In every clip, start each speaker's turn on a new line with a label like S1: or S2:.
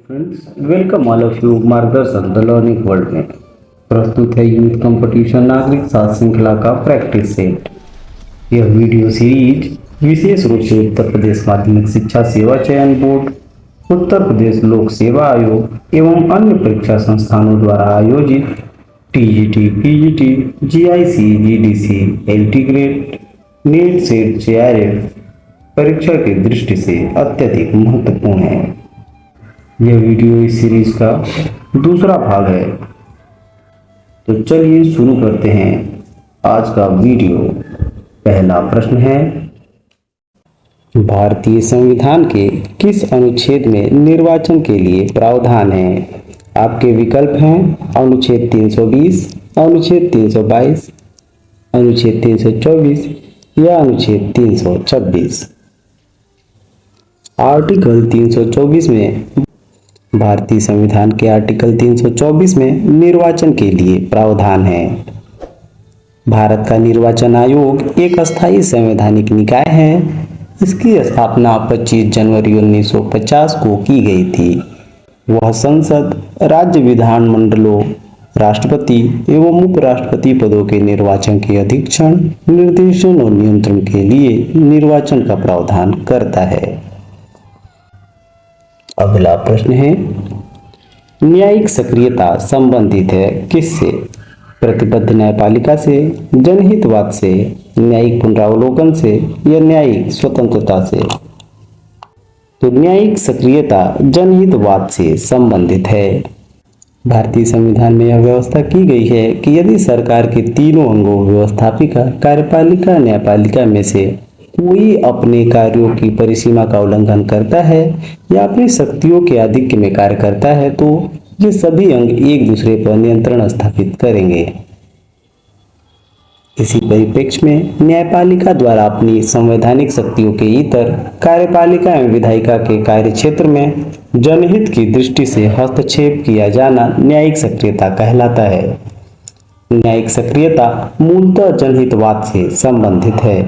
S1: Friends, welcome all of you मार्गदर्शन the learning world में प्रस्तुत है यूथ कंपटीशन नागरिक साथ श्रृंखला का प्रैक्टिस सेट। यह वीडियो सीरीज विशेष रूप से उत्तर प्रदेश माध्यमिक शिक्षा सेवा चयन बोर्ड, उत्तर प्रदेश लोक सेवा आयोग एवं अन्य परीक्षा संस्थानों द्वारा आयोजित TGT, PGT, GIC, GDC, LT grade, NEET, SET, JRF परीक्षा की दृष्टि से अत्यधिक महत्वपूर्ण है। यह वीडियो इस सीरीज का दूसरा भाग है। तो चलिए शुरू करते हैं आज का वीडियो। पहला प्रश्न है, भारतीय संविधान के किस अनुच्छेद में निर्वाचन के लिए प्रावधान है? आपके विकल्प हैं अनुच्छेद 320, अनुच्छेद 322, अनुच्छेद 324 या अनुच्छेद 326। आर्टिकल 324 में भारतीय संविधान के आर्टिकल 324 में निर्वाचन के लिए प्रावधान है। भारत का निर्वाचन आयोग एक अस्थायी संवैधानिक निकाय है। इसकी स्थापना 25 जनवरी 1950 को की गई थी। वह संसद, राज्य विधानमंडलों, राष्ट्रपति एवं उपराष्ट्रपति पदों के निर्वाचन के अधीक्षण, निर्देशन और नियंत्रण के लिए निर्वाचन का प्रावधान करता है। अगला प्रश्न है, न्यायिक सक्रियता संबंधित है किससे? प्रतिबद्ध न्यायपालिका से, जनहितवाद से, न्यायिक पुनरावलोकन से या न्यायिक स्वतंत्रता से? तो न्यायिक सक्रियता जनहितवाद से संबंधित है। भारतीय संविधान में यह व्यवस्था की गई है कि यदि सरकार के तीनों अंगों व्यवस्थापिका, कार्यपालिका, न्यायपालिका में से कोई अपने कार्यों की परिसीमा का उल्लंघन करता है या अपनी शक्तियों के आधिक्य में कार्य करता है तो ये सभी अंग एक दूसरे पर नियंत्रण स्थापित करेंगे। इसी परिप्रेक्ष्य में न्यायपालिका द्वारा अपनी संवैधानिक शक्तियों के इतर कार्यपालिका एवं विधायिका के कार्य क्षेत्र में जनहित की दृष्टि से हस्तक्षेप किया जाना न्यायिक सक्रियता कहलाता है। न्यायिक सक्रियता मूलतः जनहितवाद से संबंधित है।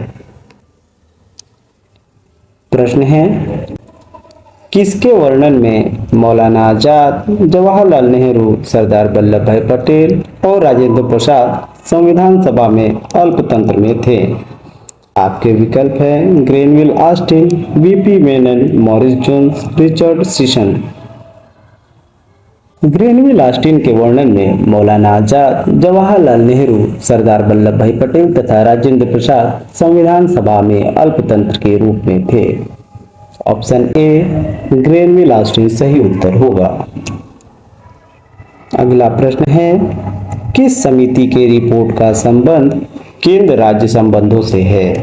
S1: प्रश्न है, किसके वर्णन में मौलाना आजाद, जवाहरलाल नेहरू, सरदार वल्लभ भाई पटेल और राजेंद्र प्रसाद संविधान सभा में अल्पतंत्र में थे? आपके विकल्प है Granville Austin, VP Menon, Morris Jones, Richard Sisson. Granville Austin के वर्णन में मौलाना आजाद, जवाहरलाल नेहरू, सरदार वल्लभ भाई पटेल तथा राजेंद्र प्रसाद संविधान सभा में अल्पतंत्र के रूप में थे। ऑप्शन ए ग्रेनविल ऑस्टिन सही उत्तर होगा। अगला प्रश्न है, किस समिति के रिपोर्ट का संबंध केंद्र राज्य संबंधों से है?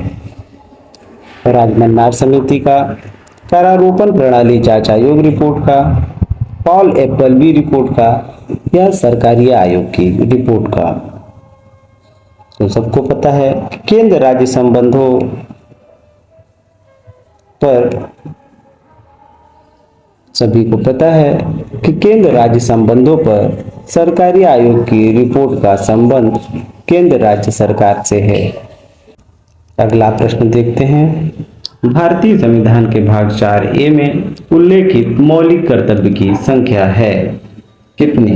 S1: राजमन्नार समिति का, कारारोपण प्रणाली जांच आयोग रिपोर्ट का, पॉल एप्पलबी रिपोर्ट का या सरकारी आयोग की रिपोर्ट का? तो सबको पता है कि केंद्र राज्य संबंधों पर सभी को पता है कि केंद्र राज्य संबंधों पर सरकारी आयोग की रिपोर्ट का संबंध केंद्र राज्य सरकार से है। अगला प्रश्न देखते हैं, भारतीय संविधान के भाग 4A में उल्लेखित मौलिक कर्तव्य की संख्या है कितनी?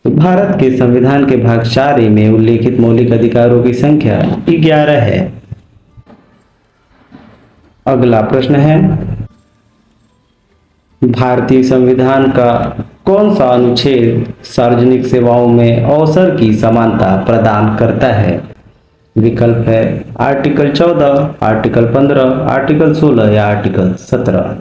S1: तो भारत के संविधान के भाग 4A में उल्लेखित मौलिक अधिकारों की संख्या 11 है। अगला प्रश्न है, भारतीय संविधान का कौन सा अनुच्छेद सार्वजनिक सेवाओं में अवसर की समानता प्रदान करता है? विकल्प है आर्टिकल 14, आर्टिकल 15, आर्टिकल 16 या आर्टिकल 17।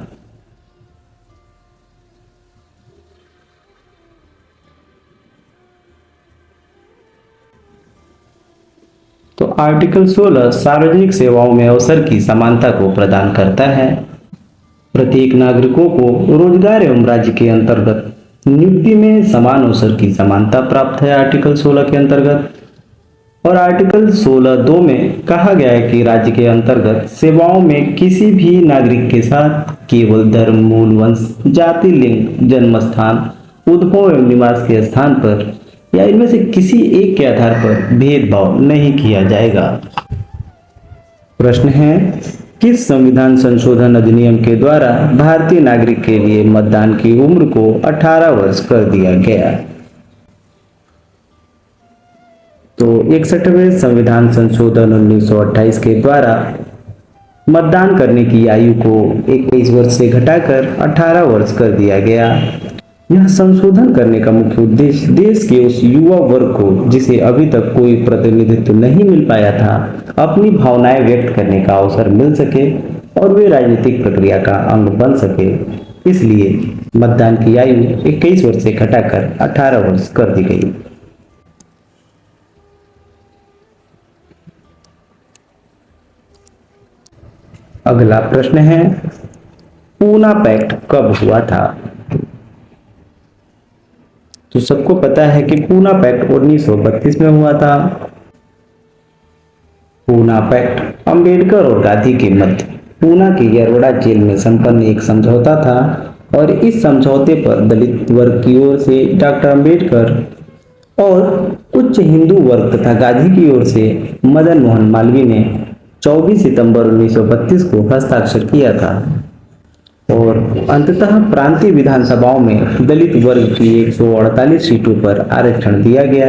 S1: तो आर्टिकल 16 सार्वजनिक सेवाओं में अवसर की समानता को प्रदान करता है। प्रत्येक नागरिकों को रोजगार एवं राज्य के अंतर्गत नियुक्ति में समान अवसर की समानता प्राप्त है आर्टिकल 16 के अंतर्गत। और आर्टिकल 16(2) में कहा गया है कि राज्य के अंतर्गत सेवाओं में किसी भी नागरिक के साथ केवल धर्म, मूल वंश, जाति, लिंग, जन्म स्थान, उद्भव एवं निवास के स्थान पर या इनमें से किसी एक के आधार पर भेदभाव नहीं किया जाएगा। प्रश्न है, किस संविधान संशोधन अधिनियम के द्वारा भारतीय नागरिक के लिए मतदान की उम्र को 18 वर्ष कर दिया गया? तो 61वें संविधान संशोधन 1928 के द्वारा मतदान करने की आयु को 21 वर्ष से घटाकर 18 वर्ष कर दिया गया। यह संशोधन करने का मुख्य उद्देश्य देश के उस युवा वर्ग को जिसे अभी तक कोई प्रतिनिधित्व नहीं मिल पाया था, अपनी भावनाएं व्यक्त करने का अवसर मिल सके और वे राजनीतिक प्रक्रिया का अंग बन सके। इसलिए मतदान की आयु 21 वर्ष से घटाकर 18 वर्ष कर दी गई। अगला प्रश्न है, पूना पैक्ट कब हुआ था? तो सबको पता है कि पूना पैक्ट 1932 में हुआ था। पूना पैक्ट अंबेडकर और गांधी के मध्य पूना की यरवड़ा जेल में संपन्न एक समझौता था और इस समझौते पर दलित वर्ग की ओर से डॉक्टर अंबेडकर और उच्च हिंदू वर्ग तथा गांधी की ओर से मदन मोहन मालवीय ने 24 सितंबर 1932 को हस्ताक्षर किया था और अंततः प्रांतीय विधानसभाओं में दलित वर्ग की 148 सीटों पर आरक्षण दिया गया।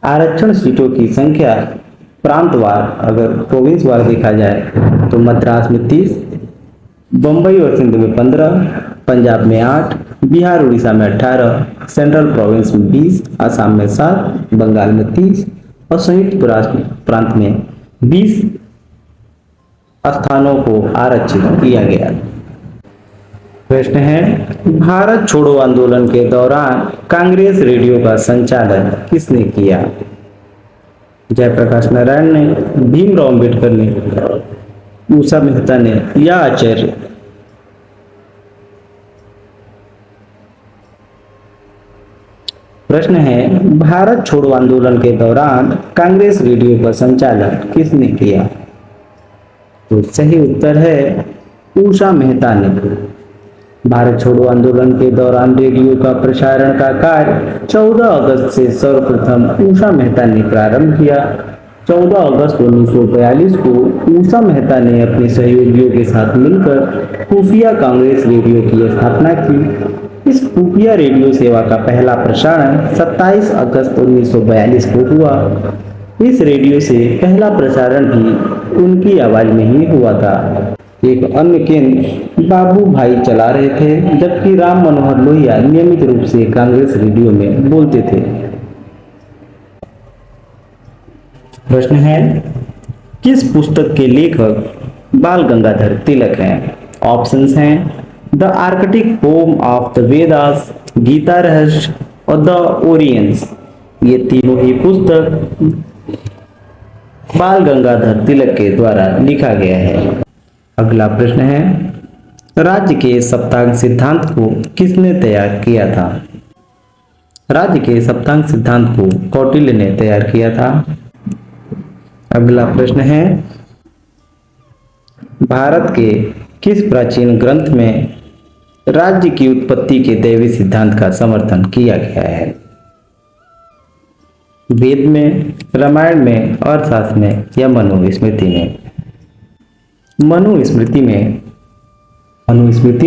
S1: आरक्षण सीटों की संख्या प्रांतवार अगर प्रोविंस वार देखा जाए तो मद्रास में 30, बंबई और सिंध में 15, पंजाब में 8, बिहार उड़ीसा में 18, सेंट्रल प्रोविंस में 20, असम में 7, बंगाल में 30 और संयुक्त राष्ट्र प्रांत में 20 स्थानों को आरक्षित किया गया। प्रश्न है, भारत छोड़ो आंदोलन के दौरान कांग्रेस रेडियो का संचालन किसने किया? जयप्रकाश नारायण ने, भीमराव अंबेडकर ने, उषा मेहता ने या आचार्य? प्रश्न है, भारत छोड़ो आंदोलन के दौरान कांग्रेस रेडियो का संचालन किसने किया? तो सही उत्तर है उषा मेहता ने। भारत छोड़ो आंदोलन के दौरान रेडियो का प्रसारण का कार्य 14 अगस्त से सर्वप्रथम उषा मेहता ने प्रारंभ किया। 14 अगस्त 1942 को उषा मेहता ने अपने सहयोगियों के साथ मिलकर खुफिया कांग्रेस रेडियो की स्थापना की। इस खुफिया रेडियो सेवा का पहला प्रसारण 27 अगस्त 1942 को हुआ। इस रेडियो से पहला प्रसारण भी उनकी आवाज में ही हुआ था। एक अन्य केंद्र बाबू भाई चला रहे थे, जबकि राम मनोहर लोहिया नियमित रूप से कांग्रेस रेडियो में बोलते थे। प्रश्न है, किस पुस्तक के लेखक बाल गंगाधर तिलक हैं? ऑप्शंस हैं the Arctic home of the Vedas, Gita Rahasya और द ओरियंस। ये तीनों ही पुस्तक बाल गंगाधर तिलक के द्वारा लिखा गया है। अगला प्रश्न है, राज्य के सप्तांग सिद्धांत को किसने तैयार किया था? राज्य के सप्तांग सिद्धांत को कौटिल्य ने तैयार किया था। अगला प्रश्न है, भारत के किस प्राचीन ग्रंथ में राज्य की उत्पत्ति के दैवी सिद्धांत का समर्थन किया गया है? वेद में, रामायण में, अर्थशास्त्र में या मनुस्मृति में? मनुस्मृति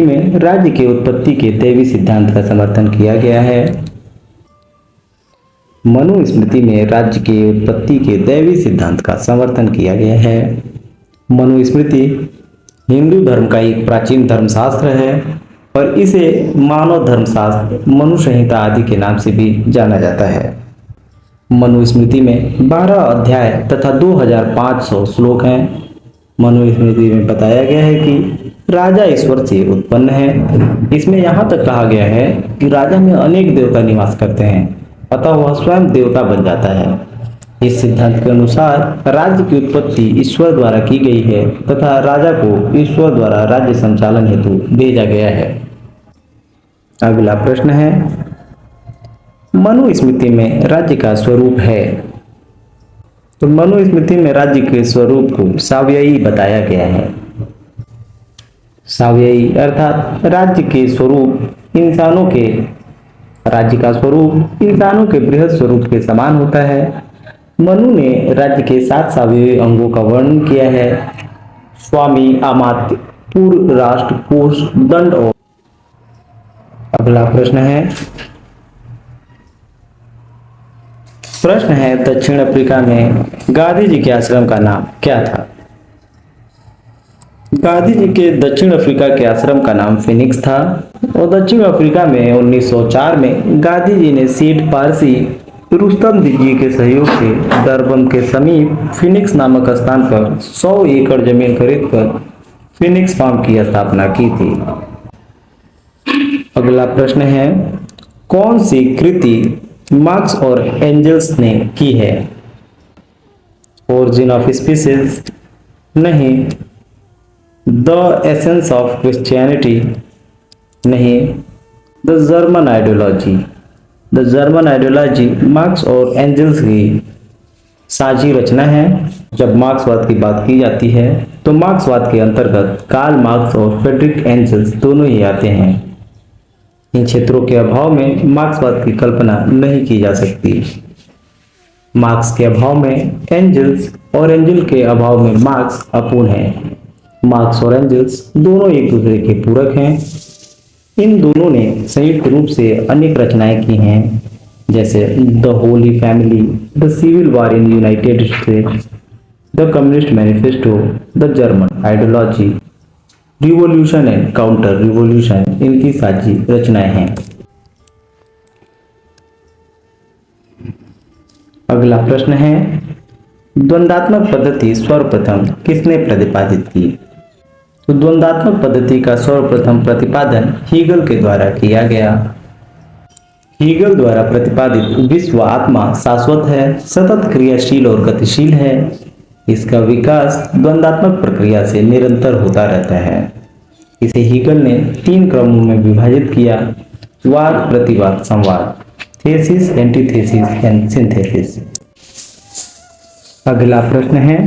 S1: में राज्य की उत्पत्ति के दैवी सिद्धांत का समर्थन किया गया है। मनुस्मृति में राज्य की उत्पत्ति के दैवी सिद्धांत का समर्थन किया गया है। मनुस्मृति हिंदू धर्म का एक प्राचीन धर्मशास्त्र है और इसे मानव धर्मशास्त्र, मनु संहिता आदि के नाम से भी जाना जाता है। मनुस्मृति में 12 अध्याय तथा 2500 श्लोक हैं। मनुस्मृति में बताया गया है कि राजा ईश्वर से उत्पन्न है। इसमें यहाँ तक कहा गया है कि राजा में अनेक देवता निवास करते हैं, अतः वह स्वयं देवता बन जाता है। इस सिद्धांत के अनुसार राज्य की उत्पत्ति ईश्वर द्वारा की गई है तथा राजा को ईश्वर द्वारा राज्य संचालन हेतु भेजा गया है। अगला प्रश्न है, मनुस्मृति में राज्य का स्वरूप है? तो मनुस्मृति में राज्य के स्वरूप को सावयवी बताया गया है। सावयवी अर्थात राज्य का स्वरूप इंसानों के बृहद स्वरूप के समान होता है। मनु ने राज्य के 7 सावयवी अंगों का वर्णन किया है। स्वामी अमात्य, पूर्व राष्ट्रकोष दंड और अगला प्रश्न है दक्षिण अफ्रीका में गांधी जी के आश्रम का नाम क्या था? गांधी जी के दक्षिण अफ्रीका के आश्रम का नाम फिनिक्स था और दक्षिण अफ्रीका में 1904 में गांधी जी ने सेठ पारसी रुस्तम जी के सहयोग से डरबन के समीप फिनिक्स नामक स्थान पर 100 एकड़ जमीन खरीदकर फिनिक्स फार्म की स्थापना की थी। अगला प्रश्न है कौन सी कृति मार्क्स और एंजल्स ने की है? ओरिजिन ऑफ स्पीसीज नहीं, द एसेंस ऑफ क्रिश्चियनिटी नहीं, the German ideology. The German ideology marks और एंजल्स की साझी रचना है। जब मार्क्सवाद की बात की जाती है तो मार्क्सवाद के अंतर्गत कार्ल मार्क्स और फ्रेडरिक एंजल्स दोनों ही आते हैं। इन क्षेत्रों के अभाव में मार्क्सवाद की कल्पना नहीं की जा सकती। मार्क्स के अभाव में एंजल्स और एंजल के अभाव में मार्क्स अपूर्ण है। मार्क्स और एंजल्स दोनों एक दूसरे के पूरक हैं। इन दोनों ने संयुक्त रूप से अनेक रचनाएं की हैं, जैसे The Holy Family, The Civil War in United States, The Communist Manifesto, The German Ideology, Revolution and Counter Revolution इनकी साझी रचनाएं हैं। अगला प्रश्न है द्वंद्वात्मक पद्धति सर्वप्रथम किसने प्रतिपादित की? तो द्वंद्वात्मक पद्धति का सर्वप्रथम प्रतिपादन हीगल के द्वारा किया गया। हीगल द्वारा प्रतिपादित विश्व आत्मा शाश्वत है, सतत क्रियाशील और गतिशील है। इसका विकास द्वंद्वात्मक प्रक्रिया से निरंतर होता रहता है। इसे हीगल ने 3 क्रमों में विभाजित किया: वाद, प्रतिवाद, संवाद, थेसिस, एंटीथेसिस एंड सिंथेसिस। अगला प्रश्न है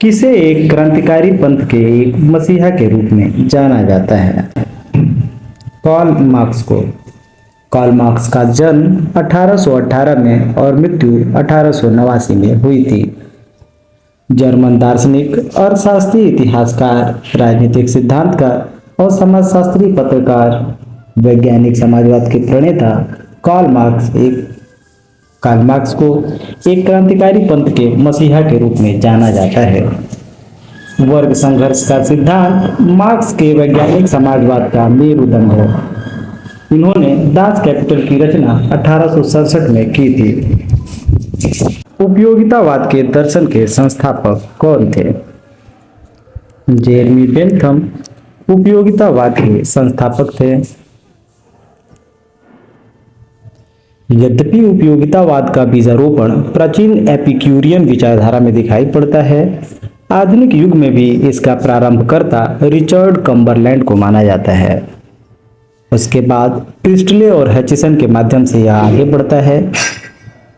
S1: किसे एक क्रांतिकारी पंथ के एक मसीहा के रूप में जाना जाता है? कार्ल मार्क्स को। कार्ल मार्क्स का जन्म 1818 में और मृत्यु 1889 में हुई थी। जर्मन दार्शनिक, अर्थशास्त्री, इतिहासकार, राजनीतिक सिद्धांतकार और समाजशास्त्री, पत्रकार, वैज्ञानिक, समाजवाद के प्रणेता कार्ल मार्क्स को एक क्रांतिकारी पंथ के मसीहा के रूप में जाना जाता है। वर्ग संघर्ष का सिद्धांत मार्क्स के वैज्ञानिक समाजवाद का मेरुदंड है। इन्होंने दास कैपिटल की रचना 1867 में की थी। उपयोगितावाद के दर्शन के संस्थापक कौन थे? जेरेमी बेंथम उपयोगितावाद के संस्थापक थे। यद्यपि उपयोगितावाद का बीजारोपण प्राचीन एपिक्यूरियन विचारधारा में दिखाई पड़ता है, आधुनिक युग में भी इसका प्रारंभकर्ता रिचर्ड कम्बरलैंड को माना जाता है। उसके बाद प्रिस्टले और हचिसन के माध्यम से यह आगे बढ़ता है।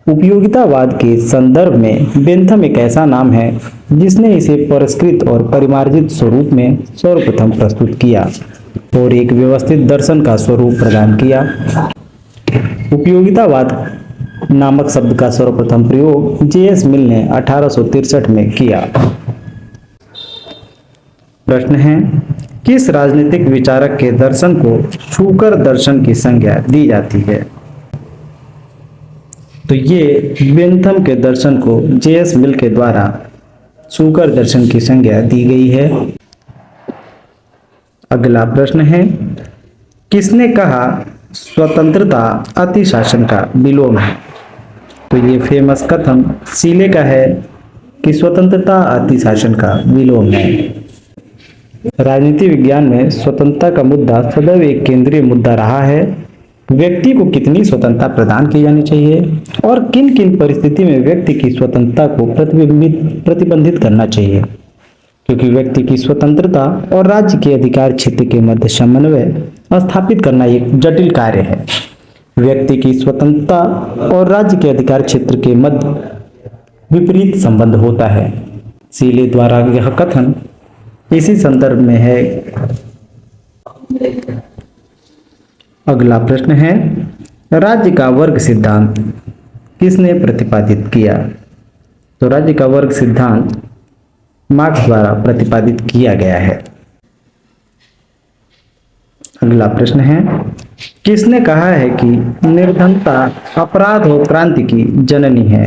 S1: उपयोगितावाद के संदर्भ में बेंथम एक ऐसा नाम है जिसने इसे परिष्कृत और परिमार्जित स्वरूप में सर्वप्रथम प्रस्तुत किया और एक व्यवस्थित दर्शन का स्वरूप प्रदान किया। उपयोगितावाद नामक शब्द का सर्वप्रथम प्रयोग जे.एस. मिल ने 1863 में किया। प्रश्न है किस राजनीतिक विचारक के दर्शन को शूकर दर्शन की संज्ञा दी जाती है? तो ये बेंथम के दर्शन को जे.एस. मिल के द्वारा शूकर दर्शन की संज्ञा दी गई है। अगला प्रश्न है किसने कहा स्वतंत्रता अतिशासन का विलोम है? तो ये फेमस कथन सीले का है कि स्वतंत्रता अतिशासन का विलोम है। राजनीति विज्ञान में स्वतंत्रता का मुद्दा सदैव एक केंद्रीय मुद्दा रहा है। व्यक्ति को कितनी स्वतंत्रता प्रदान की जानी चाहिए और किन किन परिस्थिति में व्यक्ति की स्वतंत्रता को प्रतिबंधित करना चाहिए, क्योंकि व्यक्ति की स्वतंत्रता और राज्य के अधिकार क्षेत्र के मध्य समन्वय स्थापित करना एक जटिल कार्य है। व्यक्ति की स्वतंत्रता और राज्य के अधिकार क्षेत्र के मध्य विपरीत संबंध होता है। सीले द्वारा यह कथन इसी संदर्भ में है। अगला प्रश्न है राज्य का वर्ग सिद्धांत किसने प्रतिपादित किया? तो राज्य का वर्ग सिद्धांत मार्क्स द्वारा प्रतिपादित किया गया है। अगला प्रश्न है, किसने कहा है कि निर्धनता अपराध और क्रांति की जननी है?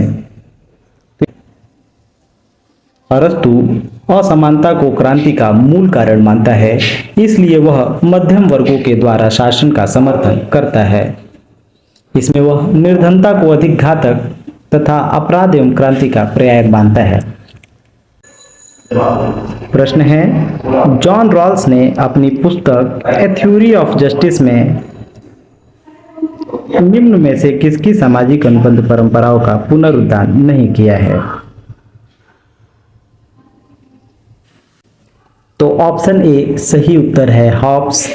S1: अरस्तु असमानता को क्रांति का मूल कारण मानता है, इसलिए वह मध्यम वर्गों के द्वारा शासन का समर्थन करता है। इसमें वह निर्धनता को अधिक घातक तथा अपराध एवं क्रांति का पर्याय मानता है। प्रश्न है, जॉन रॉल्स ने अपनी पुस्तक ए थ्योरी ऑफ जस्टिस में निम्न में से किसकी सामाजिक अनुबंध परंपराओं का पुनरुद्धार नहीं किया है? तो ऑप्शन ए सही उत्तर है, हॉब्स।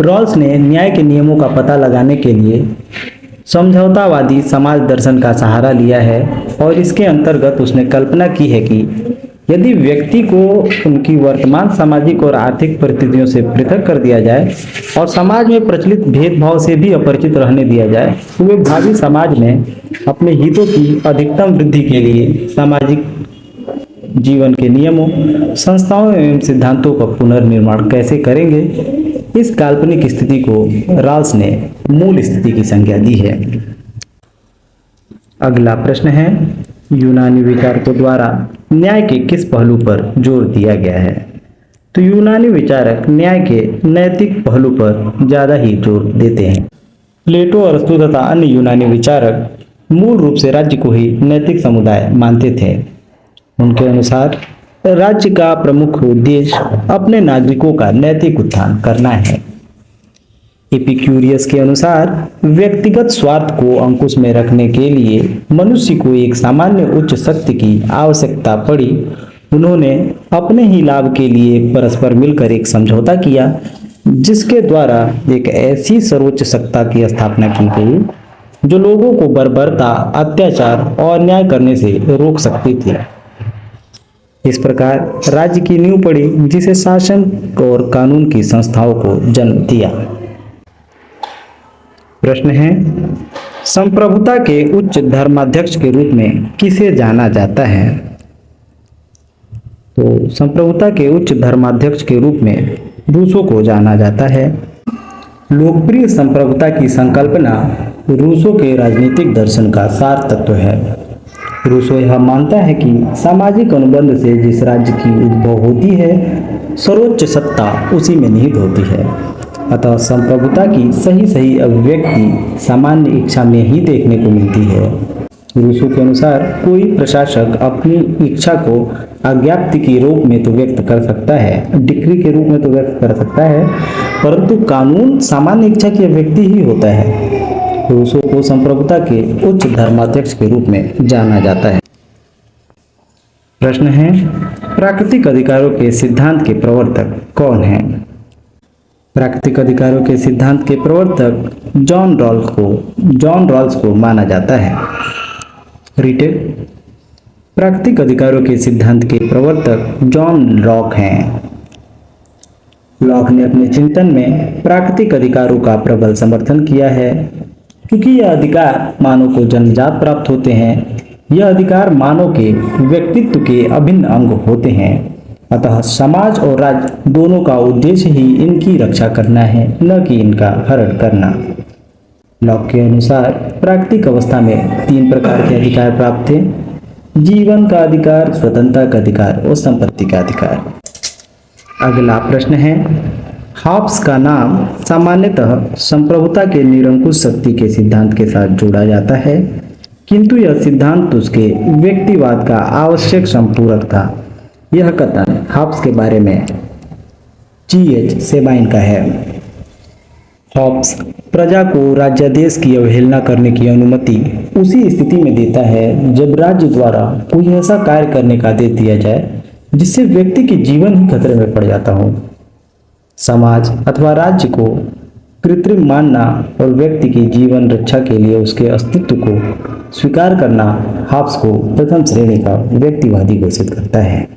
S1: रॉल्स ने न्याय के नियमों का पता लगाने के लिए समझौतावादी समाज दर्शन का सहारा लिया है और इसके अंतर्गत उसने कल्पना की है कि यदि व्यक्ति को उनकी वर्तमान सामाजिक और आर्थिक परिस्थितियों से पृथक कर दिया जाए और समाज में प्रचलित भेदभाव से भी अपरिचित रहने दिया जाए तो वे भावी समाज में अपने हितों की अधिकतम वृद्धि के लिए सामाजिक जीवन के नियमों, संस्थाओं एवं सिद्धांतों का पुनर्निर्माण कैसे करेंगे? इस काल्पनिक स्थिति को रॉल्स ने मूल स्थिति की संज्ञा दी है। अगला प्रश्न है, यूनानी विचारकों द्वारा न्याय के किस पहलू पर जोर दिया गया है? तो यूनानी विचारक न्याय के नैतिक पहलू पर ज्यादा ही जोर देते हैं। प्लेटो, अरस्तु तथा अन्य यूनानी विचारक मूल रूप से राज्य को ही नैतिक समुदाय मानते थे। उनके अनुसार राज्य का प्रमुख उद्देश्य अपने नागरिकों का नैतिक उत्थान करना है। एपिक्यूरियस के अनुसार व्यक्तिगत स्वार्थ को अंकुश में रखने के लिए मनुष्य को एक सामान्य उच्च शक्ति की आवश्यकता पड़ी। उन्होंने अपने ही लाभ के लिए परस्पर मिलकर एक समझौता किया जिसके द्वारा एक ऐसी सर्वोच्च सत्ता की स्थापना की गई जो लोगों को बर्बरता, अत्याचार और अन्याय करने से रोक सकती थी। इस प्रकार राज्य की नींव पड़ी जिसे शासन और कानून की संस्थाओं को जन्म दिया। प्रश्न है, संप्रभुता के उच्च धर्माध्यक्ष के रूप में किसे जाना जाता है? तो संप्रभुता के उच्च धर्माध्यक्ष के रूप में रूसो को जाना जाता है। लोकप्रिय संप्रभुता की संकल्पना रूसो के राजनीतिक दर्शन का सार तत्व है। रूसो यह मानता है कि सामाजिक अनुबंध से जिस राज्य की उद्भव होती है सर्वोच्च सत्ता उसी में निहित होती है। अतः संप्रभुता की सही अभिव्यक्ति सामान्य इच्छा में ही देखने को मिलती है। रूसो के अनुसार कोई प्रशासक अपनी इच्छा को आज्ञप्ति के रूप में तो व्यक्त कर सकता है, डिक्री के रूप में तो व्यक्त कर सकता है, परंतु कानून सामान्य इच्छा की अभिव्यक्ति ही होता है। रूसो को संप्रभुता के उच्च धर्माध्यक्ष के रूप में जाना जाता है। प्रश्न है, प्राकृतिक अधिकारों के सिद्धांत के प्रवर्तक कौन हैं? प्राकृतिक अधिकारों के सिद्धांत के प्रवर्तक जॉन रॉल्स को माना जाता है। रीटेल, प्राकृतिक अधिकारों के सिद्धांत के प्रवर्तक जॉन लॉक हैं। लॉक ने अपने चिंतन में प्राकृतिक अधिकारों का प्रबल समर्थन किया है क्योंकि यह अधिकार मानव को जन्मजात प्राप्त होते हैं। यह अधिकार मानव के व्यक्तित्व के अभिन्न अंग होते हैं। अतः समाज और राज्य दोनों का उद्देश्य ही इनकी रक्षा करना है, न कि इनका हरण करना। लॉक के अनुसार प्राकृतिक अवस्था में 3 प्रकार के अधिकार प्राप्त थे: जीवन का अधिकार, स्वतंत्रता का अधिकार और संपत्ति का अधिकार। अगला प्रश्न है, हॉब्स का नाम सामान्यतः संप्रभुता के निरंकुश शक्ति के सिद्धांत के साथ जोड़ा जाता है, किंतु यह सिद्धांत उसके व्यक्तिवाद का आवश्यक संपूरक था। यह कथन हॉब्स के बारे में G.H. सेबाइन का है। हॉब्स प्रजा को राज्यादेश की अवहेलना करने की अनुमति उसी स्थिति में देता है जब राज्य द्वारा कोई ऐसा कार्य करने का आदेश दिया जाए जिससे व्यक्ति के जीवन ही खतरे में पड़ जाता हो। समाज अथवा राज्य को कृत्रिम मानना और व्यक्ति की जीवन रक्षा के लिए उसके अस्तित्व को स्वीकार करना हॉब्स को प्रथम श्रेणी का व्यक्तिवादी घोषित करता है।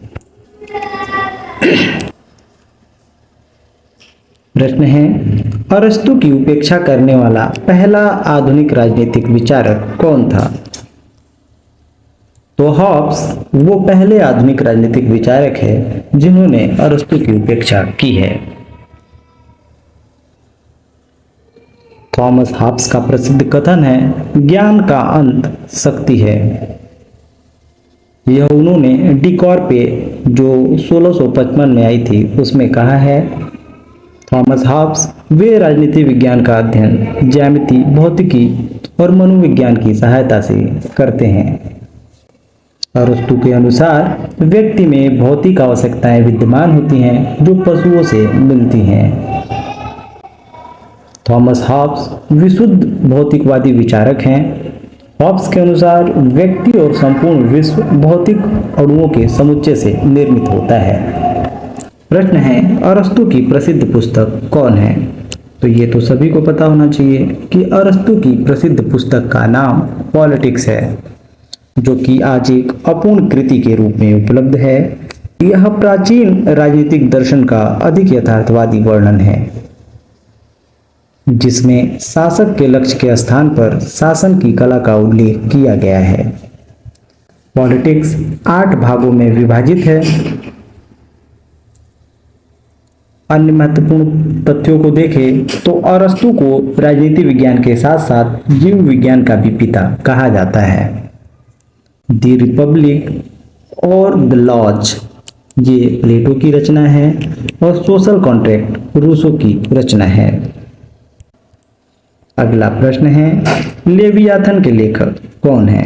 S1: प्रश्न है, अरस्तु की उपेक्षा करने वाला पहला आधुनिक राजनीतिक विचारक कौन था? तो हॉब्स वो पहले आधुनिक राजनीतिक विचारक है जिन्होंने अरस्तु की उपेक्षा की है। थॉमस हॉब्स का प्रसिद्ध कथन है, ज्ञान का अंत शक्ति है। यह उन्होंने डिकॉर पे जो 1655 में आई थी उसमें कहा है। थॉमस हॉब्स वे राजनीति विज्ञान का अध्ययन ज्यामिति, भौतिकी और मनोविज्ञान की सहायता से करते हैं। अरस्तु के अनुसार व्यक्ति में भौतिक आवश्यकताएं विद्यमान होती हैं जो पशुओं से मिलती हैं। थॉमस हॉब्स विशुद्ध भौतिकवादी विचारक हैं। हॉब्स के अनुसार व्यक्ति और संपूर्ण विश्व भौतिक अणुओं के समुच्चय से निर्मित होता है। प्रश्न है, अरस्तु की प्रसिद्ध पुस्तक कौन है? तो ये तो सभी को पता होना चाहिए कि अरस्तु की प्रसिद्ध पुस्तक का नाम पॉलिटिक्स है, जो कि आज एक अपूर्ण कृति के रूप में उपलब्ध है। यह प्राचीन राजनीतिक दर्शन का अधिक यथार्थवादी वर्णन है, जिसमें शासक के लक्ष्य के स्थान पर शासन की कला का उल्लेख किया गया है। पॉलिटिक्स 8 भागों में विभाजित है। अन्य महत्वपूर्ण तथ्यों को देखें तो अरस्तु को राजनीति विज्ञान के साथ साथ जीव विज्ञान का भी पिता कहा जाता है। द रिपब्लिक और द लॉज ये प्लेटो की रचना है और सोशल कॉन्ट्रैक्ट रूसो की रचना है। अगला प्रश्न है, लेवियाथन के लेखक कौन है?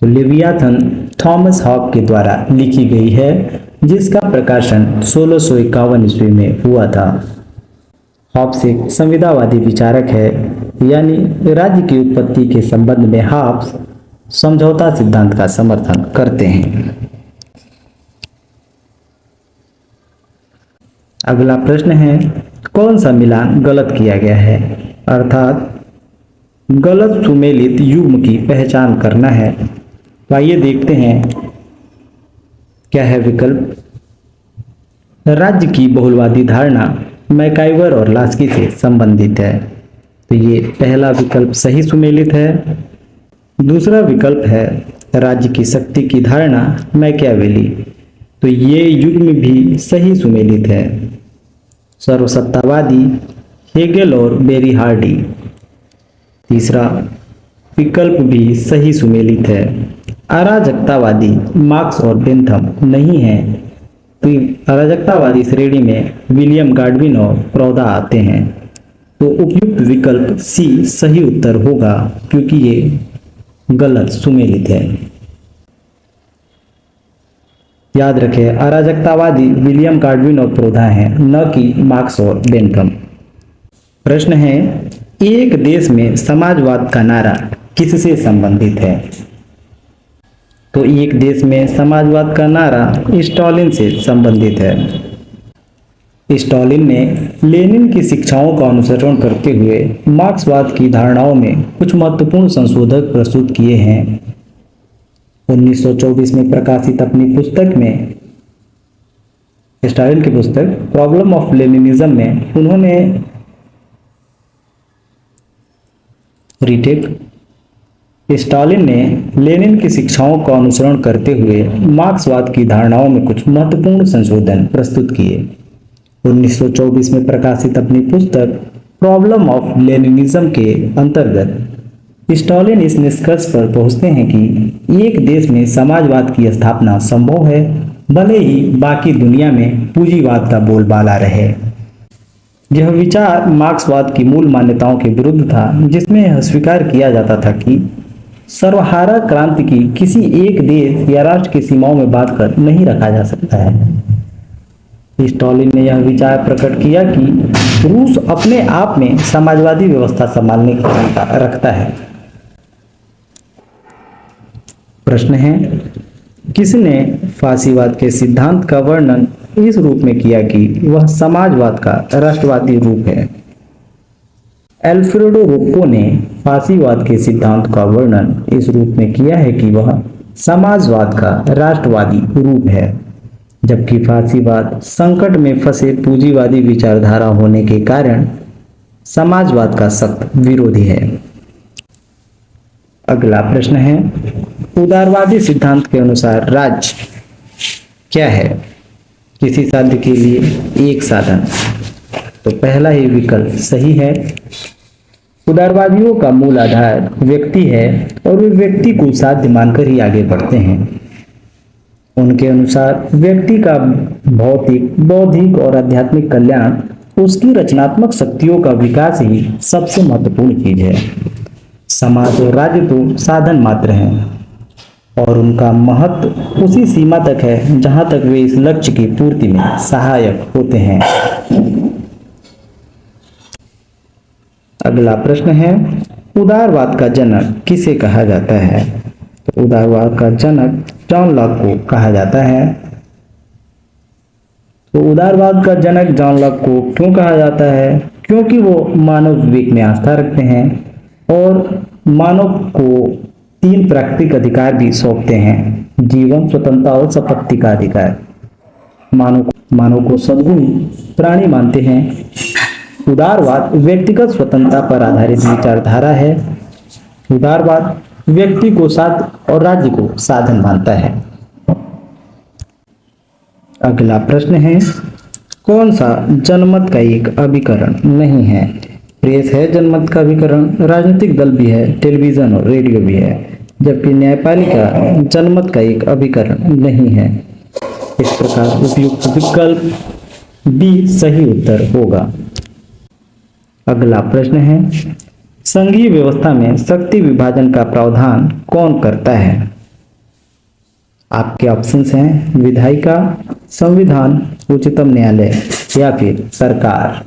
S1: तो लेवियाथन थॉमस हॉब के द्वारा लिखी गई है, जिसका प्रकाशन 1651 ईस्वी में हुआ था। हॉब्स एक संविदावादी विचारक है, यानी राज्य की उत्पत्ति के संबंध में हॉब्स समझौता सिद्धांत का समर्थन करते हैं। अगला प्रश्न है, कौन सा मिलान गलत किया गया है? अर्थात गलत सुमेलित युग्म की पहचान करना है। तो आइए देखते हैं क्या है विकल्प। राज्य की बहुलवादी धारणा मैकाइवर और लास्की से संबंधित है, तो ये पहला विकल्प सही सुमेलित है। दूसरा विकल्प है राज्य की शक्ति की धारणा मैकियावेली, तो ये युग्म भी सही सुमेलित है। सर्वसत्तावादी हेगेल और बेरी हार्डी, तीसरा विकल्प भी सही सुमेलित है। अराजकतावादी मार्क्स और बेंथम नहीं है, तो अराजकतावादी श्रेणी में विलियम गाडविन और प्रौधा आते हैं। तो उपयुक्त विकल्प सी सही उत्तर होगा, क्योंकि ये गलत सुमेलित है। याद रखें, अराजकतावादी विलियम गाडविन और प्रौधा हैं, न कि मार्क्स और बेंथम। प्रश्न है, एक देश में समाजवाद का नारा किससे संबंधित है? तो एक देश में समाजवाद का नारा स्टालिन से संबंधित है। स्टालिन ने लेनिन की शिक्षाओं का अनुसरण करते हुए मार्क्सवाद की धारणाओं में कुछ महत्वपूर्ण संशोधन प्रस्तुत किए हैं। 1924 में प्रकाशित अपनी पुस्तक में, स्टालिन की पुस्तक प्रॉब्लम ऑफ लेनिनिज्म में, उन्होंने स्टालिन ने लेनिन की शिक्षाओं का अनुसरण करते हुए मार्क्सवाद की धारणाओं में कुछ महत्वपूर्ण संशोधन प्रस्तुत किए। 1924 में प्रकाशित अपनी पुस्तक प्रॉब्लम ऑफ लेनिनिज्म के अंतर्गत स्टालिन इस निष्कर्ष पर पहुंचते हैं कि एक देश में समाजवाद की स्थापना संभव है, भले ही बाकी दुनिया में पूंजीवाद का बोलबाला रहे। यह विचार मार्क्सवाद की मूल मान्यताओं के विरुद्ध था, जिसमें यह स्वीकार किया जाता था कि सर्वहारा क्रांति की किसी एक देश या राष्ट्र की सीमाओं में बात कर नहीं रखा जा सकता है। स्टालिन ने यह विचार प्रकट किया कि रूस अपने आप में समाजवादी व्यवस्था संभालने की क्षमता रखता है। प्रश्न है, किसने फांसीवाद के सिद्धांत का वर्णन इस रूप में किया कि वह समाजवाद का राष्ट्रवादी रूप है? एल्फ्रेडो रोक्को ने फांसीवाद के सिद्धांत का वर्णन इस रूप में किया है कि वह समाजवाद का राष्ट्रवादी रूप है, जबकि फांसीवाद संकट में फंसे पूंजीवादी विचारधारा होने के कारण समाजवाद का सख्त विरोधी है। अगला प्रश्न है, उदारवादी सिद्धांत के अनुसार राज्य क्या है? किसी साध्य के लिए एक साधन। तो पहला ही विकल्प सही है। उदारवादियों का मूल आधार व्यक्ति है और वे व्यक्ति को साध्य मानकर ही आगे बढ़ते हैं। उनके अनुसार व्यक्ति का भौतिक, बौद्धिक और आध्यात्मिक कल्याण, उसकी रचनात्मक शक्तियों का विकास ही सबसे महत्वपूर्ण चीज है। समाज और राज्य तो साधन मात्र हैं और उनका महत्व उसी सीमा तक है जहां तक वे इस लक्ष्य की पूर्ति में सहायक होते हैं। अगला प्रश्न है, उदारवाद का जनक किसे कहा जाता है? तो उदारवाद का जनक जॉन लॉक को कहा जाता है। तो उदारवाद का जनक जॉन लॉक को क्यों कहा जाता है? क्योंकि वो मानव विवेक में आस्था रखते हैं और मानव को 3 प्राकृतिक अधिकार भी सौंपते हैं: जीवन, स्वतंत्रता और संपत्ति का अधिकार। मानव को सद्गुणी प्राणी मानते हैं। उदारवाद व्यक्तिगत स्वतंत्रता पर आधारित विचारधारा है। उदारवाद व्यक्ति को साध्य और राज्य को साधन मानता है। अगला प्रश्न है, कौन सा जनमत का एक अभिकरण नहीं है? प्रेस है जनमत का अभिकरण, राजनीतिक दल भी है, टेलीविजन और रेडियो भी है, जबकि न्यायपालिका जनमत का एक अभिकरण नहीं है। इस प्रकार उपयुक्त विकल्प बी सही उत्तर होगा। अगला प्रश्न है, संघीय व्यवस्था में शक्ति विभाजन का प्रावधान कौन करता है? आपके ऑप्शंस हैं विधायिका, संविधान, उच्चतम न्यायालय या फिर सरकार।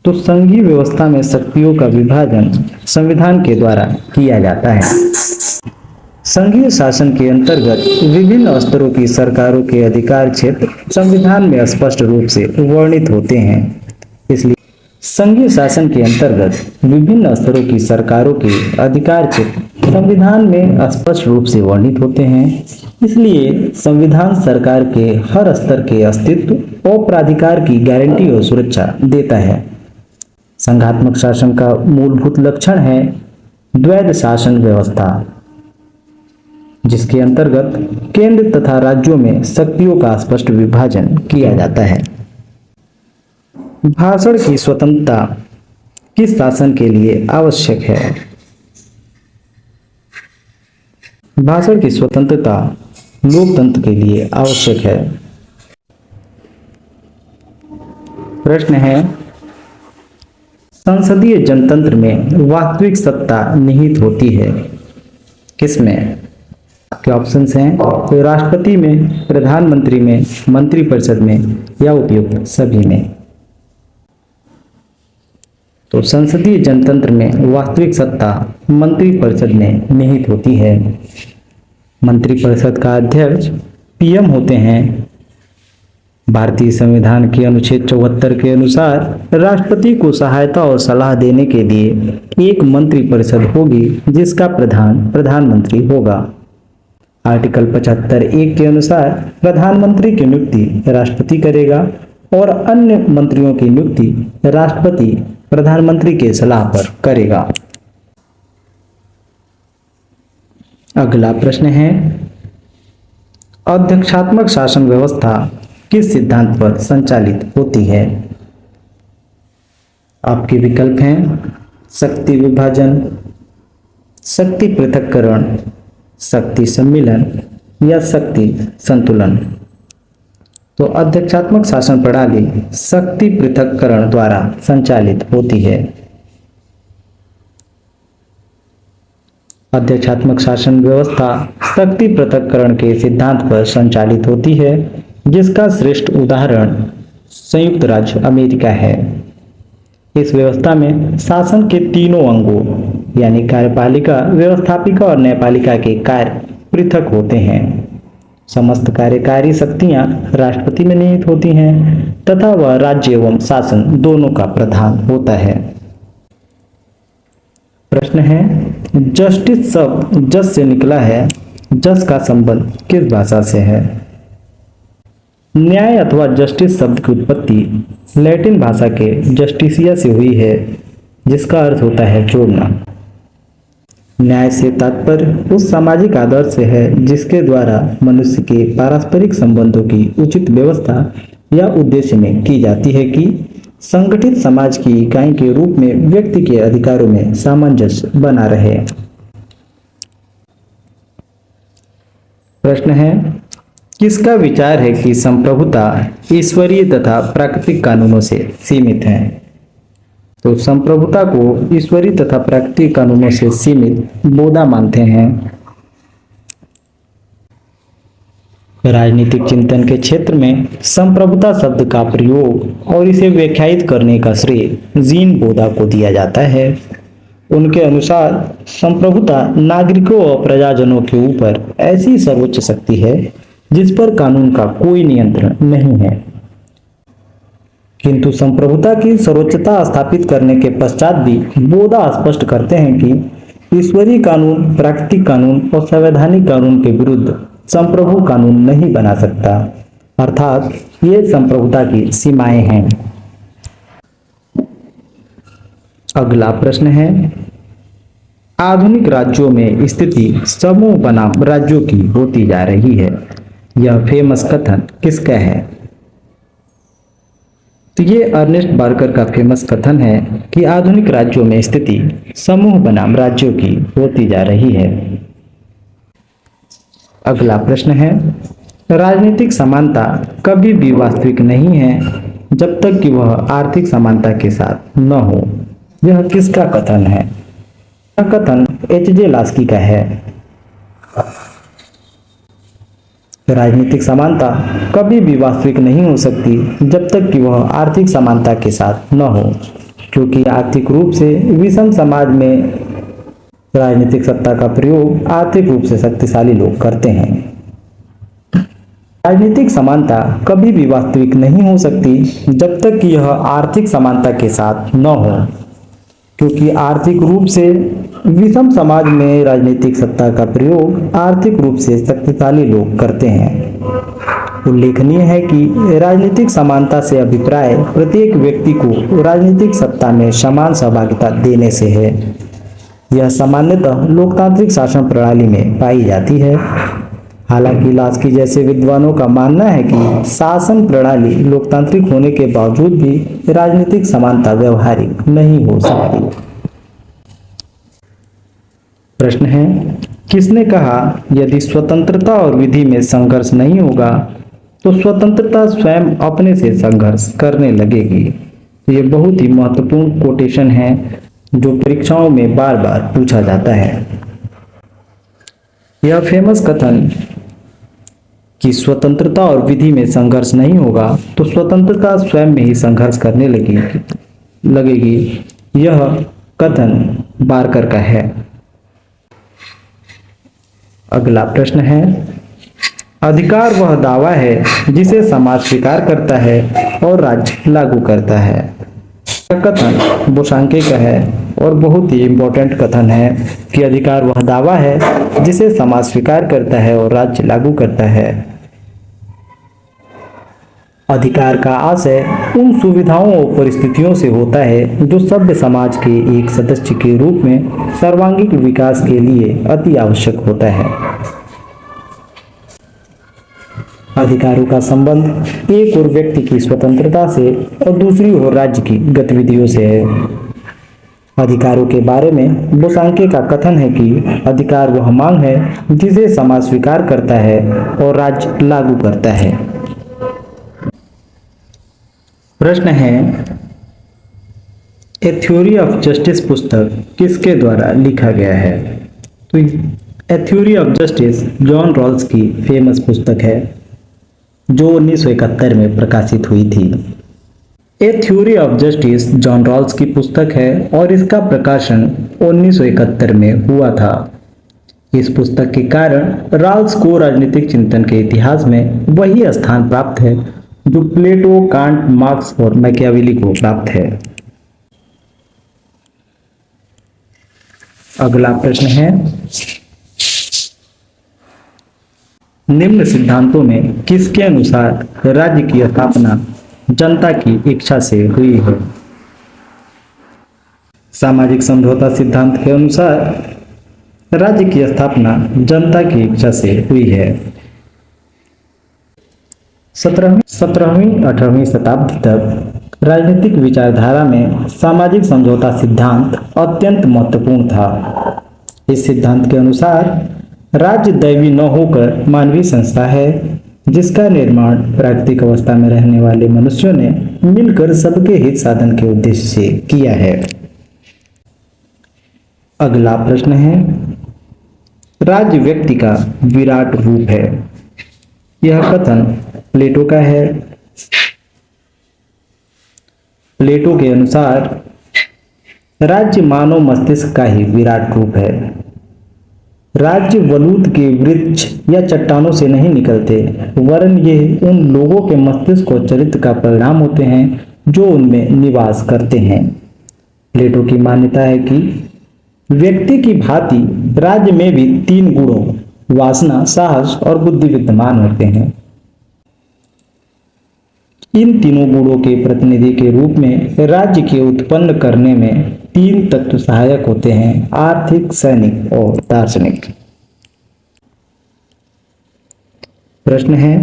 S1: तो संघीय व्यवस्था में शक्तियों का विभाजन संविधान के द्वारा किया जाता है। संघीय शासन के अंतर्गत विभिन्न स्तरों की सरकारों के अधिकार क्षेत्र संविधान में स्पष्ट रूप से वर्णित होते हैं। इसलिए संघीय शासन के अंतर्गत विभिन्न स्तरों की सरकारों के अधिकार क्षेत्र संविधान में स्पष्ट रूप से वर्णित होते हैं। इसलिए संविधान सरकार के हर स्तर के अस्तित्व और प्राधिकार की गारंटी और सुरक्षा देता है। संघात्मक शासन का मूलभूत लक्षण है द्वैध शासन व्यवस्था, जिसके अंतर्गत केंद्र तथा राज्यों में शक्तियों का स्पष्ट विभाजन किया जाता है। भाषण की स्वतंत्रता किस शासन के लिए आवश्यक है? भाषण की स्वतंत्रता लोकतंत्र के लिए आवश्यक है। प्रश्न है, संसदीय जनतंत्र में वास्तविक सत्ता निहित होती है किसमें? आपके ऑप्शंस हैं तो राष्ट्रपति में, प्रधानमंत्री में, मंत्रिपरिषद में या उपयुक्त सभी में। तो संसदीय जनतंत्र में वास्तविक सत्ता मंत्रिपरिषद में निहित होती है। मंत्रिपरिषद का अध्यक्ष पीएम होते हैं। भारतीय संविधान के अनुच्छेद 74 के अनुसार राष्ट्रपति को सहायता और सलाह देने के लिए एक मंत्रिपरिषद होगी जिसका प्रधान प्रधानमंत्री होगा। आर्टिकल 75(1) के अनुसार प्रधानमंत्री की नियुक्ति राष्ट्रपति करेगा और अन्य मंत्रियों की नियुक्ति राष्ट्रपति प्रधानमंत्री के सलाह पर करेगा। अगला प्रश्न है, अध्यक्षात्मक शासन व्यवस्था किस सिद्धांत पर संचालित होती है? आपके विकल्प हैं शक्ति विभाजन, शक्ति पृथक्करण, शक्ति सम्मिलन या शक्ति संतुलन। तो अध्यक्षात्मक शासन प्रणाली शक्ति पृथक्करण द्वारा संचालित होती है। अध्यक्षात्मक शासन व्यवस्था शक्ति पृथक्करण के सिद्धांत पर संचालित होती है, जिसका श्रेष्ठ उदाहरण संयुक्त राज्य अमेरिका है। इस व्यवस्था में शासन के तीनों अंगों यानी कार्यपालिका, व्यवस्थापिका और न्यायपालिका के कार्य पृथक होते हैं। समस्त कार्यकारी शक्तियां राष्ट्रपति में निहित होती हैं तथा वह राज्य एवं शासन दोनों का प्रधान होता है। प्रश्न है, जस्टिस शब्द जज से निकला है, जज का संबंध किस भाषा से है? न्याय अथवा जस्टिस शब्द की उत्पत्ति लैटिन भाषा के जस्टिसिया से हुई है, जिसका अर्थ होता है जोड़ना।
S2: न्याय से तात्पर्य उस सामाजिक आदर्श से है जिसके द्वारा मनुष्य के पारस्परिक संबंधों की उचित व्यवस्था या उद्देश्य में की जाती है कि संगठित समाज की इकाई के रूप में व्यक्ति के अधिकारों में सामंजस्य बना रहे। प्रश्न है, किसका विचार है कि संप्रभुता ईश्वरीय तथा प्राकृतिक कानूनों से सीमित है? तो संप्रभुता को ईश्वरीय तथा प्राकृतिक कानूनों से सीमित बोधा मानते हैं। राजनीतिक चिंतन के क्षेत्र में संप्रभुता शब्द का प्रयोग और इसे व्याख्यायित करने का श्रेय जीन बोधा को दिया जाता है। उनके अनुसार संप्रभुता नागरिकों और प्रजाजनों के ऊपर ऐसी सर्वोच्च शक्ति है जिस पर कानून का कोई नियंत्रण नहीं है। किंतु संप्रभुता की सर्वोच्चता स्थापित करने के पश्चात भी बोधा स्पष्ट करते हैं कि ईश्वरीय कानून प्राकृतिक कानून और संवैधानिक कानून के विरुद्ध संप्रभु कानून नहीं बना सकता, अर्थात ये संप्रभुता की सीमाएं हैं। अगला प्रश्न है, आधुनिक राज्यों में स्थिति समूह बनाम राज्यों की होती जा रही है। यह फेमस कथन किसका है? तो ये अर्नेस्ट बार्कर का फेमस कथन है कि आधुनिक राज्यों में स्थिति समूह बनाम राज्यों की होती जा रही है। अगला प्रश्न है, राजनीतिक समानता कभी भी वास्तविक नहीं है जब तक कि वह आर्थिक समानता के साथ न हो। यह किसका कथन है? यह कथन एच.जे. लास्की का है। राजनीतिक समानता कभी भी वास्तविक नहीं हो सकती जब तक कि वह आर्थिक समानता के साथ न हो, क्योंकि आर्थिक रूप से विषम समाज में राजनीतिक सत्ता का प्रयोग आर्थिक रूप से शक्तिशाली लोग करते हैं। राजनीतिक समानता कभी भी वास्तविक नहीं हो सकती जब तक कि यह आर्थिक समानता के साथ न हो, क्योंकि आर्थिक रूप से विषम समाज में राजनीतिक सत्ता का प्रयोग आर्थिक रूप से शक्तिशाली लोग करते हैं। उल्लेखनीय है कि राजनीतिक समानता से अभिप्राय प्रत्येक व्यक्ति को राजनीतिक सत्ता में समान सहभागिता देने से है। यह सामान्यतः लोकतांत्रिक शासन प्रणाली में पाई जाती है। हालांकि लास्की जैसे विद्वानों का मानना है कि शासन प्रणाली लोकतांत्रिक होने के बावजूद भी राजनीतिक समानता व्यवहारिक नहीं हो सकती। प्रश्न है, किसने कहा यदि स्वतंत्रता और विधि में संघर्ष नहीं होगा तो स्वतंत्रता स्वयं अपने से संघर्ष करने लगेगी? ये बहुत ही महत्वपूर्ण कोटेशन है जो परीक्षाओं में बार बार पूछा जाता है। यह फेमस कथन कि स्वतंत्रता और विधि में संघर्ष नहीं होगा तो स्वतंत्रता स्वयं में ही संघर्ष करने लगेगी, यह कथन बार्कर का है। अगला प्रश्न है, अधिकार वह दावा है जिसे समाज स्वीकार करता है और राज्य लागू करता है। यह कथन बोशांके का है और बहुत ही इम्पोर्टेंट कथन है कि अधिकार वह दावा है जिसे समाज स्वीकार करता है और राज्य लागू करता है। अधिकार का आशय उन सुविधाओं और परिस्थितियों से होता है जो सभ्य समाज के एक सदस्य के रूप में सर्वांगीण विकास के लिए अति आवश्यक होता है। अधिकारों का संबंध एक और व्यक्ति की स्वतंत्रता से और दूसरी ओर राज्य की गतिविधियों से है। अधिकारों के बारे में बोशांके का कथन है कि अधिकार वह मांग है जिसे समाज स्वीकार करता है और राज्य लागू करता है। प्रश्न है, ए थ्योरी ऑफ जस्टिस पुस्तक किसके द्वारा लिखा गया है? तो A Theory of Justice John Rawls की फेमस पुस्तक है जो 1971 में प्रकाशित हुई थी। A Theory of Justice John Rawls की पुस्तक है और इसका प्रकाशन 1971 में हुआ था। इस पुस्तक के कारण रॉल्स को राजनीतिक चिंतन के इतिहास में वही स्थान प्राप्त है जो प्लेटो, कांट, मार्क्स और मैकियावेली को प्राप्त है। अगला प्रश्न है, निम्न सिद्धांतों में किसके अनुसार राज्य की स्थापना जनता की इच्छा से हुई है? सामाजिक समझौता सिद्धांत के अनुसार राज्य की स्थापना जनता की इच्छा से हुई है। 17वीं 18वीं शताब्दी तक राजनीतिक विचारधारा में सामाजिक समझौता सिद्धांत अत्यंत महत्वपूर्ण था। इस सिद्धांत के अनुसार राज्य दैवी न होकर मानवीय संस्था है, जिसका निर्माण प्राकृतिक अवस्था में रहने वाले मनुष्यों ने मिलकर सबके हित साधन के उद्देश्य से किया है। अगला प्रश्न है, राज्य व्यक्ति का विराट रूप है। यह कथन प्लेटो का है। प्लेटो के अनुसार राज्य मानव मस्तिष्क का ही विराट रूप है। राज्य वलूत के वृक्ष या चट्टानों से नहीं निकलते, वरन ये उन लोगों के मस्तिष्क और चरित्र का परिणाम होते हैं जो उनमें निवास करते हैं। प्लेटो की मान्यता है कि व्यक्ति की भांति राज्य में भी 3 गुणों वासना, साहस और बुद्धि विद्यमान होते हैं। इन तीनों गुणों के प्रतिनिधि के रूप में राज्य के उत्पन्न करने में 3 तत्व सहायक होते हैं: आर्थिक, सैनिक और दार्शनिक। प्रश्न है,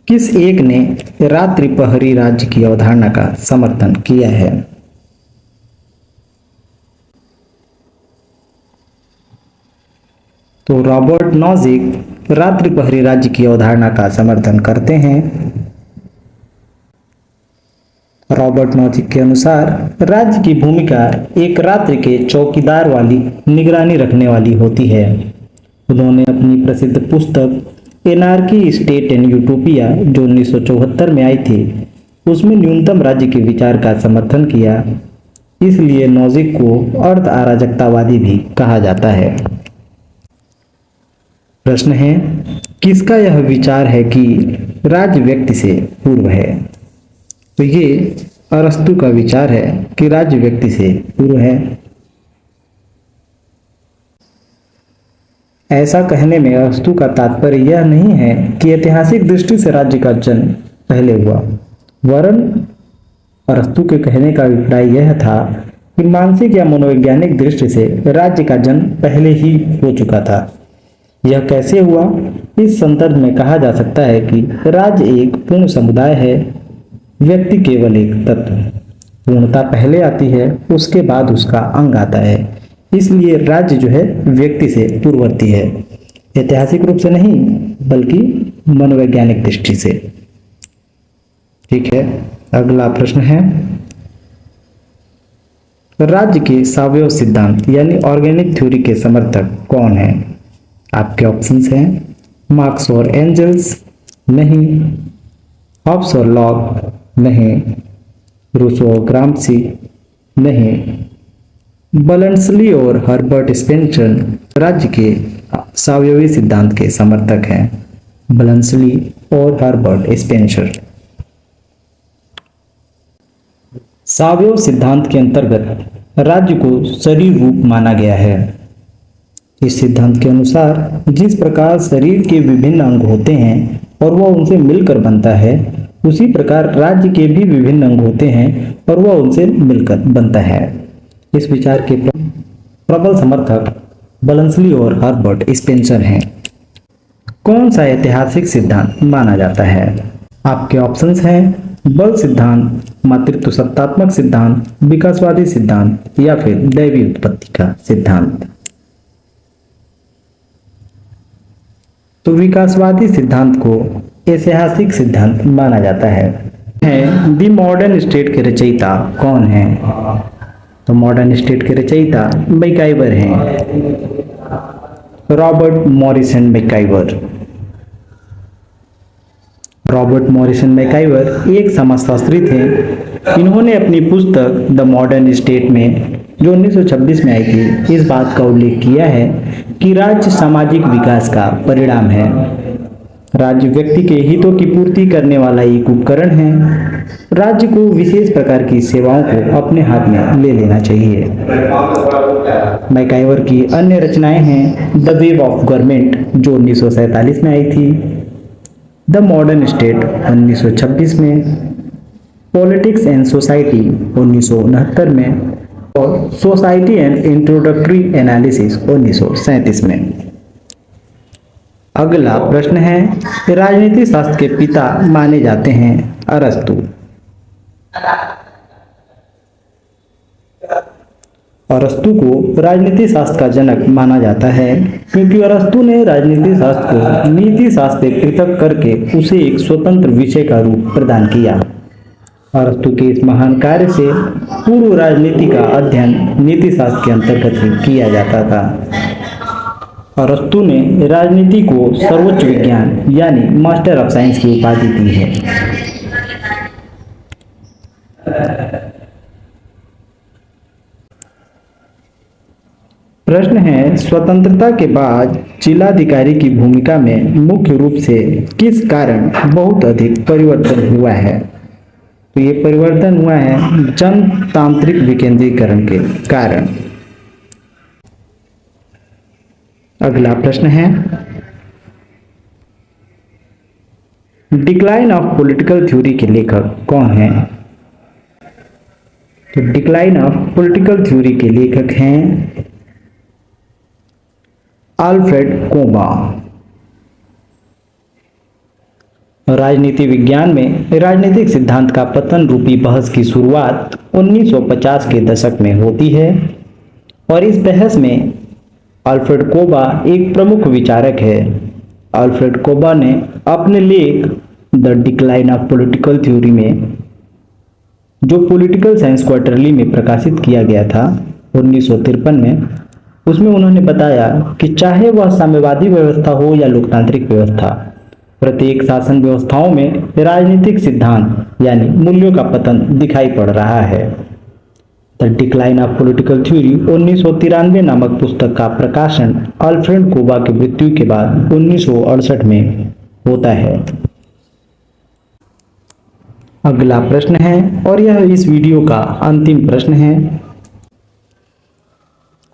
S2: किस एक ने रात्रि प्रहरी राज्य की अवधारणा का समर्थन किया है? तो रॉबर्ट नॉजिक रात्रि प्रहरी राज्य की अवधारणा का समर्थन करते हैं। रॉबर्ट नॉजिक के अनुसार राज्य की भूमिका एक रात्रि के चौकीदार वाली निगरानी रखने वाली होती है। उन्होंने अपनी प्रसिद्ध पुस्तक एनार्की स्टेट एंड यूटोपिया जो 1974 में आई थी, उसमें न्यूनतम राज्य के विचार का समर्थन किया। इसलिए नॉजिक को अर्ध अराजकतावादी भी कहा जाता है। प्रश्न है, किसका यह विचार है कि राज्य व्यक्ति से पूर्व है? तो ये अरस्तु का विचार है कि राज्य व्यक्ति से पूर्व है। ऐसा कहने में अरस्तु का तात्पर्य यह नहीं है कि ऐतिहासिक दृष्टि से राज्य का जन्म पहले हुआ, वरन अरस्तु के कहने का अभिप्राय यह था कि मानसिक या मनोवैज्ञानिक दृष्टि से राज्य का जन्म पहले ही हो चुका था। यह कैसे हुआ? इस संदर्भ में कहा जा सकता है कि राज्य एक पूर्ण समुदाय है, व्यक्ति केवल एक तत्व। पूर्णता पहले आती है, उसके बाद उसका अंग आता है। इसलिए राज्य जो है व्यक्ति से पूर्ववर्ती है, ऐतिहासिक रूप से नहीं बल्कि मनोवैज्ञानिक दृष्टि से। ठीक है, अगला प्रश्न है, राज्य के सावयव सिद्धांत यानी ऑर्गेनिक थ्योरी के समर्थक कौन है? आपके ऑप्शंस हैं मार्क्स और एंजल्स, नहीं। हॉब्स और लॉक, नहीं। रूसो और ग्राम्सी, नहीं। बर्नसली और हर्बर्ट स्पेंसर राज्य के सावयवी सिद्धांत के समर्थक हैं। बर्नसली और हर्बर्ट स्पेंसर। सावयव सिद्धांत के अंतर्गत राज्य को शरीर रूप माना गया है। इस सिद्धांत के अनुसार जिस प्रकार शरीर के विभिन्न अंग होते हैं और वह उनसे मिलकर बनता है, उसी प्रकार राज्य के भी विभिन्न अंग होते हैं और वह उनसे मिलकर बनता है। इस विचार के प्रबल समर्थक बर्नसली और हर्बर्ट स्पेंसर हैं। कौन सा ऐतिहासिक सिद्धांत माना जाता है? आपके ऑप्शंस हैं बल सिद्धांत, मातृत्व सत्तात्मक सिद्धांत, विकासवादी सिद्धांत या फिर दैवी उत्पत्ति का सिद्धांत। तो विकासवादी सिद्धांत को ऐतिहासिक सिद्धांत माना जाता है। दी मॉडर्न स्टेट के रचयिता कौन है? तो मॉडर्न स्टेट के रचयिता मैकाइवर हैं, Robert Morrison MacIver. Robert Morrison MacIver एक समाजशास्त्री थे। इन्होंने अपनी पुस्तक द मॉडर्न स्टेट में जो 1926 में आई थी, इस बात का उल्लेख किया है कि राज्य सामाजिक विकास का परिणाम है। राज्य व्यक्ति के हितों की पूर्ति करने वाला एक उपकरण है। राज्य को विशेष प्रकार की सेवाओं को अपने हाथ में ले लेना चाहिए। मैकाइवर की अन्य रचनाएं हैं द वेव ऑफ गवर्नमेंट जो 1947 में आई थी, द मॉडर्न स्टेट 1926 में, पॉलिटिक्स एंड सोसाइटी 1969 में और सोसाइटी एंड इंट्रोडक्टरी एनालिसिस 1937 में। अगला प्रश्न है, राजनीति शास्त्र के पिता माने जाते हैं अरस्तु। अरस्तु को राजनीति शास्त्र का जनक माना जाता है क्योंकि अरस्तु ने राजनीति शास्त्र को नीति शास्त्र से पृथक करके उसे एक स्वतंत्र विषय का रूप प्रदान किया। अरस्तु के इस महान कार्य से पूर्व राजनीति का अध्ययन नीति शास्त्र के अंतर्गत ही किया जाता था। अरस्तु ने राजनीति को सर्वोच्च विज्ञान यानी मास्टर ऑफ साइंस की उपाधि दी है। प्रश्न है, स्वतंत्रता के बाद जिलाधिकारी की भूमिका में मुख्य रूप से किस कारण बहुत अधिक परिवर्तन हुआ है? तो ये परिवर्तन हुआ है जनतांत्रिक विकेंद्रीकरण के कारण। अगला प्रश्न है, डिक्लाइन ऑफ पॉलिटिकल थ्योरी के लेखक कौन हैं? तो डिक्लाइन ऑफ पॉलिटिकल थ्योरी के लेखक हैं अल्फ्रेड कोबा। राजनीति विज्ञान में राजनीतिक सिद्धांत का पतन रूपी बहस की शुरुआत 1950 के दशक में होती है और इस बहस में अल्फ्रेड कोबा एक प्रमुख विचारक है। अल्फ्रेड कोबा ने अपने लेख the decline of political theory में, जो पॉलिटिकल साइंस क्वार्टरली में प्रकाशित किया गया था 1953 में, उसमें उन्होंने बताया कि चाहे वह साम्यवादी व्यवस्था हो या लोकतांत्रिक व्यवस्था, प्रत्येक शासन व्यवस्थाओं में राजनीतिक सिद्धांत यानी मूल्यों का पतन दिखाई पड़ रहा है। The decline of political theory 1993 नामक पुस्तक का प्रकाशन अल्फ्रेड कोबा की मृत्यु के बाद 1968 में होता है। अगला प्रश्न है और यह इस वीडियो का अंतिम प्रश्न है,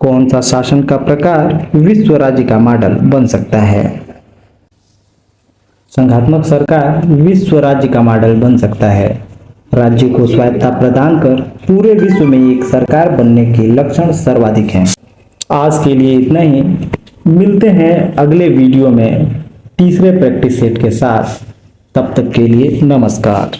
S2: कौन सा शासन का प्रकार विश्व राज्य का मॉडल बन सकता है? संघात्मक सरकार विश्व राज्य का मॉडल बन सकता है। राज्य को स्वायत्तता प्रदान कर पूरे विश्व में एक सरकार बनने के लक्षण सर्वाधिक हैं। आज के लिए इतना ही, मिलते हैं अगले वीडियो में तीसरे प्रैक्टिस सेट के साथ। तब तक के लिए नमस्कार।